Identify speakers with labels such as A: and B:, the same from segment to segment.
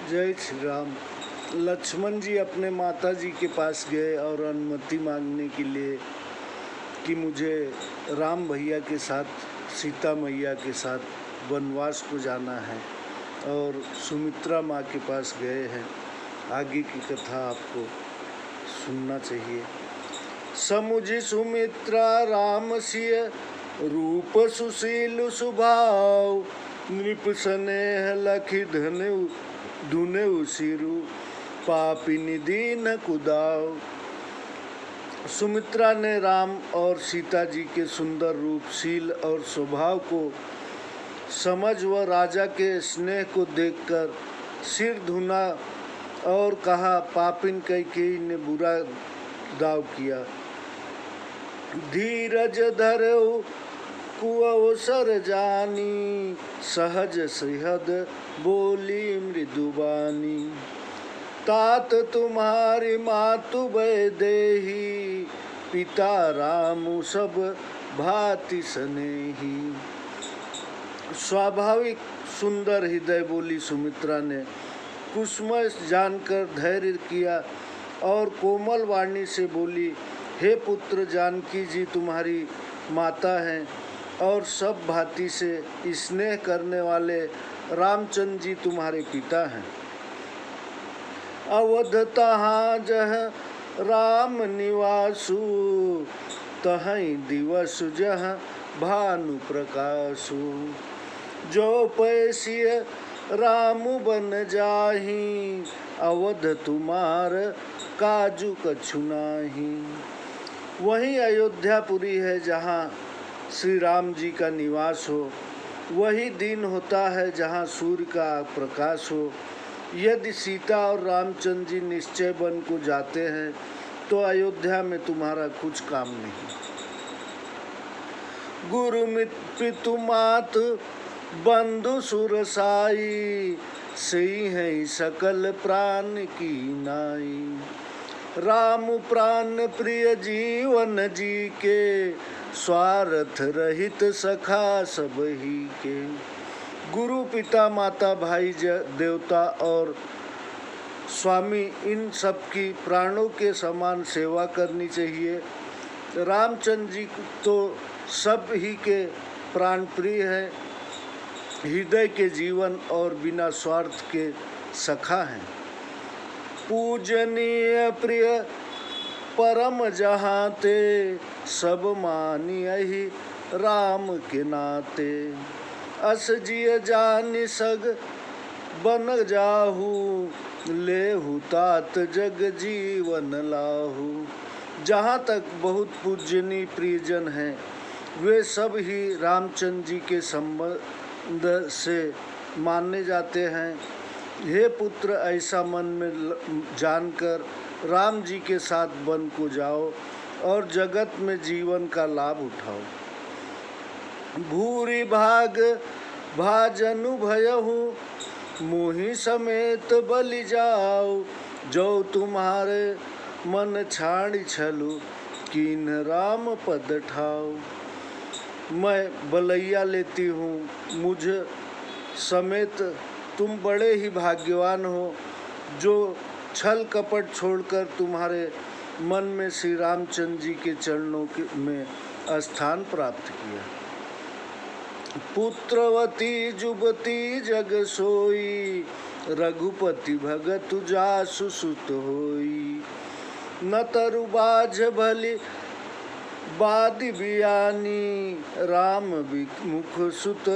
A: जय श्री राम। लक्ष्मण जी अपने माता जी के पास गए और अनुमति मांगने के लिए कि मुझे राम भैया के साथ सीता मैया के साथ वनवास को जाना है, और सुमित्रा माँ के पास गए हैं। आगे की कथा आपको सुनना चाहिए। समुझ सुमित्रा राम सिय रूप सुशील सुभाव, नृप स्नेह लखि धुने सिरु पापिनी दीन कुदाव। सुमित्रा ने राम और सीता जी के सुंदर रूप, शील और स्वभाव को समझ व राजा के स्नेह को देखकर सिर धुना और कहा, पापिन कैकेयी ने बुरा दाव किया। धीरज धरऊ कुअवसर जानी, सहज सृहद बोली मृदुबानी। तात तुम्हारी मातु वैदेही, पिता रामु सब भांति स्नेही। स्वाभाविक सुंदर हृदय बोली सुमित्रा ने कुसुम जानकर धैर्य किया और कोमल वाणी से बोली, हे पुत्र, जानकी जी तुम्हारी माता हैं और सब भांति से स्नेह करने वाले रामचंद्र जी तुम्हारे पिता हैं। अवध तहाँ जह राम निवासु, तहीं दिवस जह भानु प्रकाशु। जो पैसिय राम बन जाही, अवध तुम्हार काजू कछु नाही। वही अयोध्यापुरी है जहाँ श्री राम जी का निवास हो। वही दिन होता है जहाँ सूर्य का प्रकाश हो। यदि सीता और रामचंद्र जी निश्चय वन को जाते हैं तो अयोध्या में तुम्हारा कुछ काम नहीं। गुरु पितु मात बंधु सुरसाई, सही है सकल प्राण की नाई। राम प्राण प्रिय जीवन जी के, स्वार्थ रहित सखा सब ही के। गुरु पिता माता भाई देवता और स्वामी, इन सब की प्राणों के समान सेवा करनी चाहिए। रामचंद्र जी तो सब ही के प्राण प्रिय है, हृदय के जीवन और बिना स्वार्थ के सखा हैं। पूजनीय प्रिय परम जहाँ ते, सब मानियहि राम के नाते। अस जिय जानि सग बन जाहू, लेहु तात जग जीवन लाहू। जहाँ तक बहुत पूजनीय प्रियजन हैं, वे सब ही रामचंद्र जी के संबंध से माने जाते हैं। हे पुत्र, ऐसा मन में जानकर राम जी के साथ वन को जाओ और जगत में जीवन का लाभ उठाओ। भूरि भाग भाजनु भयहु, मोहि समेत बलि जाओ। जो तुम्हारे मन छाड़ी छलु, कीन राम पद ठाओ। मैं बलैया लेती हूँ, मुझ समेत तुम बड़े ही भाग्यवान हो जो छल कपट छोड़कर तुम्हारे मन में श्री रामचंद्र जी के चरणों में स्थान प्राप्त किया। पुत्रवती जुबती जग सोई, रघुपति भगत जासु सुत होई। न तरु बाझ भली बादि बियानी, राम मुख सुत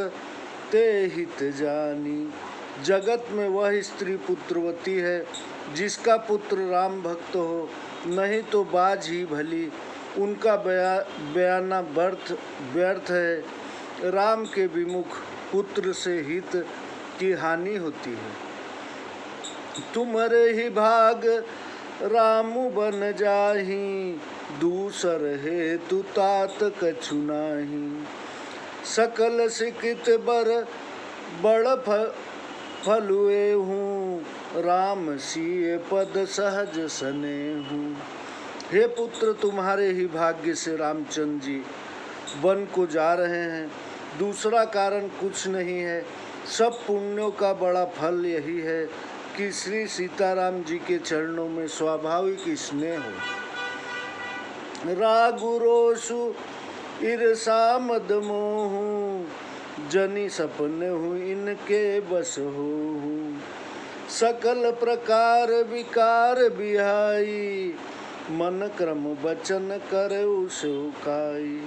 A: ते हित जानी। जगत में वह स्त्री पुत्रवती है जिसका पुत्र राम भक्त हो, नहीं तो बाज ही भली, उनका बयाना व्यर्थ है। राम के विमुख पुत्र से हित की हानि होती है। तुम्हारे ही भाग रामु बन जाही, दूसर हेतु तात कछु नाही। सकल सिकित बड़ फलुए हूँ, राम सिए पद सहज सने हूँ। हे पुत्र, तुम्हारे ही भाग्य से रामचंद्र जी वन को जा रहे हैं, दूसरा कारण कुछ नहीं है। सब पुण्यों का बड़ा फल यही है कि श्री सीताराम जी के चरणों में स्वाभाविक स्नेह हो। रागु रोषु ईर्षा मद मोह, जनि सपने हूँ इनके बस हो। सकल प्रकार विकार बिहाई, मन क्रम बचन करे सुखाई।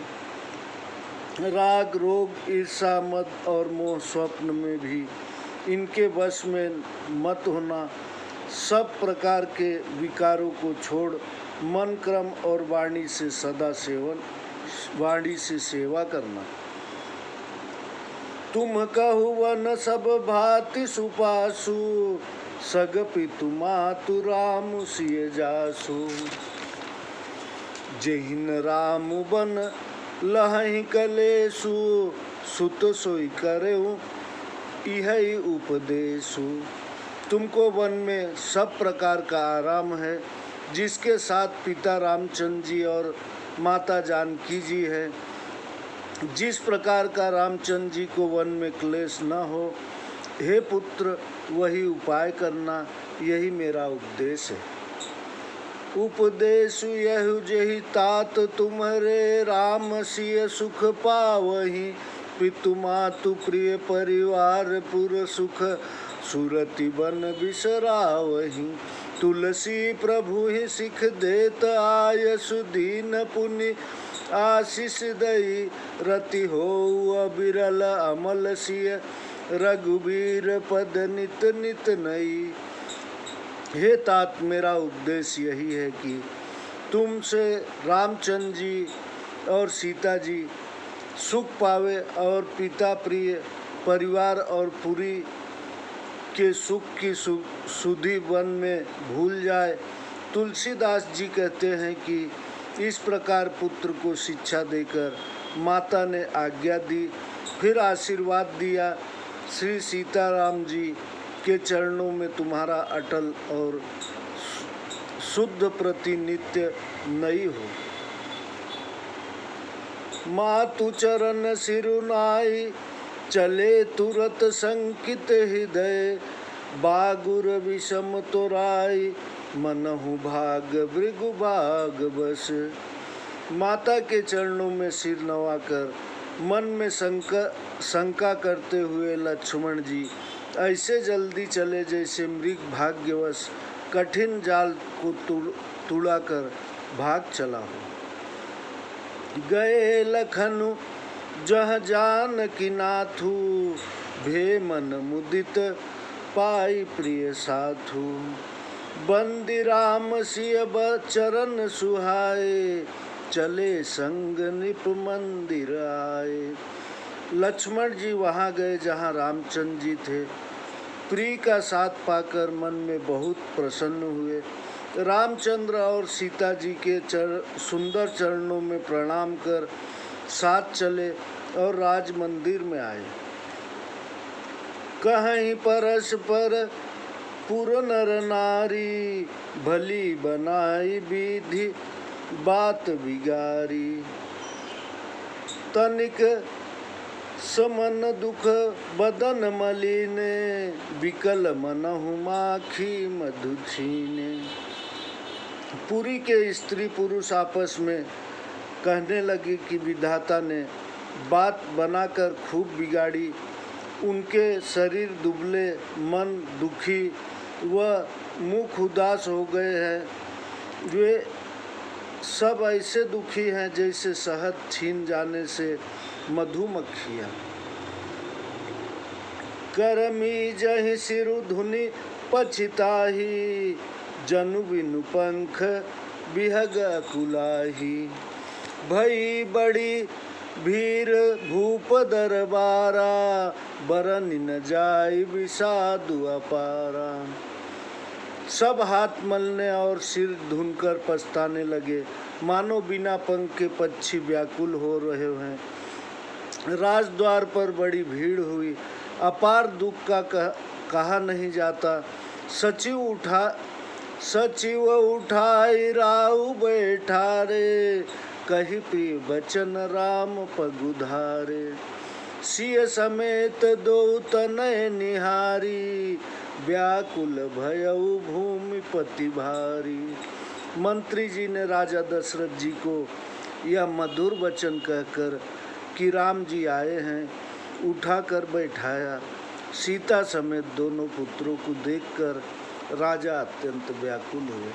A: राग रोग ईर्षा मद और मोह स्वप्न में भी इनके वश में मत होना, सब प्रकार के विकारों को छोड़ मन क्रम और वाणी से सदा वाणी से सेवा करना। तुम कहु वन सब भांति सुपासु, सग पितु मातु राम सिय जासु। जहिन राम बन लहहि कलेसु, सुत सोई करेऊ इहै उपदेशु। तुमको वन में सब प्रकार का आराम है, जिसके साथ पिता रामचंद्र जी और माता जानकी जी है। जिस प्रकार का रामचंद्र जी को वन में क्लेश न हो, हे पुत्र वही उपाय करना, यही मेरा उपदेश है। उपदेश यहु जेहि तात तुम्हारे, राम सिय सुख पावहि। पितु मातु प्रिय परिवार पुर सुख, सुरति बन बिसरावहि। तुलसी प्रभु ही सिख देत आयसु, दीन पुनि आशीष दई। रति हो अबिरल अमल सिय, रघुबीर पद नित नित नई। हे तात, मेरा उपदेश यही है कि तुमसे रामचंद्र जी और सीता जी सुख पावे और पिता प्रिय परिवार और पुरी के सुख की सुधि वन में भूल जाए। तुलसीदास जी कहते हैं कि इस प्रकार पुत्र को शिक्षा देकर माता ने आज्ञा दी, फिर आशीर्वाद दिया, श्री सीताराम जी के चरणों में तुम्हारा अटल और शुद्ध प्रतिनित्य नई हो। मातु चरण सिरुनाई, चले तुरत संकित हृदय। बागुर विषम तोराई, मनहु भाग भृगु भाग बस। माता के चरणों में सिर नवाकर मन में शंका करते हुए लक्ष्मण जी ऐसे जल्दी चले जैसे मृग भाग्यवश कठिन जाल को तुड़ाकर भाग चला हो। गए लखनु जह जानकी नाथु, भे मन मुदित पाई प्रिय साथु। बंदी राम सिय चरण सुहाए, चले संग निप मंदिर आए। लक्ष्मण जी वहाँ गए जहाँ रामचंद्र जी थे। प्रिय का साथ पाकर मन में बहुत प्रसन्न हुए। रामचंद्र और सीता जी के सुंदर चरणों में प्रणाम कर साथ चले और राज मंदिर में आए। कहीं परस्पर पुर नर नारी, भली बनाई विधि बात बिगारी। तनिक समन दुख बदन मलिने, विकल मनहु माखी मधु छीने। पुरी के स्त्री पुरुष आपस में कहने लगे कि विधाता ने बात बनाकर खूब बिगाड़ी। उनके शरीर दुबले, मन दुखी व मुख उदास हो गए हैं। वे सब ऐसे दुखी हैं जैसे शहद छीन जाने से मधुमक्खियाँ। करमी जहि सिरु धुनि पछिताही, जनु बिनु पंख बिहग कुलाही। भई बड़ी भीर भूप दरबारा, बरन न जाय विषादु अपारा। सब हाथ मलने और सिर धुनकर पछताने लगे, मानो बिना पंख के पक्षी व्याकुल हो रहे हैं। राजद्वार पर बड़ी भीड़ हुई, अपार दुख का कहा नहीं जाता। सचिव उठाई राउ बैठा रे, कही प्रिय बचन राम पगुधारे। सिय समेत दो तनय निहारी, व्याकुल भयउ भूमिपति भारी। मंत्री जी ने राजा दशरथ जी को यह मधुर वचन कहकर कि राम जी आए हैं उठाकर बैठाया। सीता समेत दोनों पुत्रों को देखकर राजा अत्यंत व्याकुल हुए।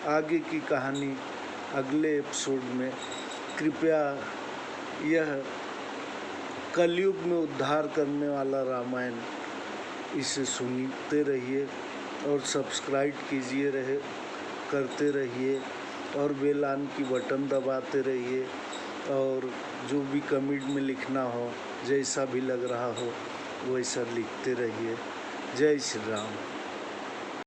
A: आगे की कहानी अगले एपिसोड में। कृपया यह कलयुग में उद्धार करने वाला रामायण इसे सुनते रहिए और सब्सक्राइब कीजिए करते रहिए और बेल आइकन की बटन दबाते रहिए और जो भी कमेंट में लिखना हो जैसा भी लग रहा हो वैसा लिखते रहिए। जय श्री राम।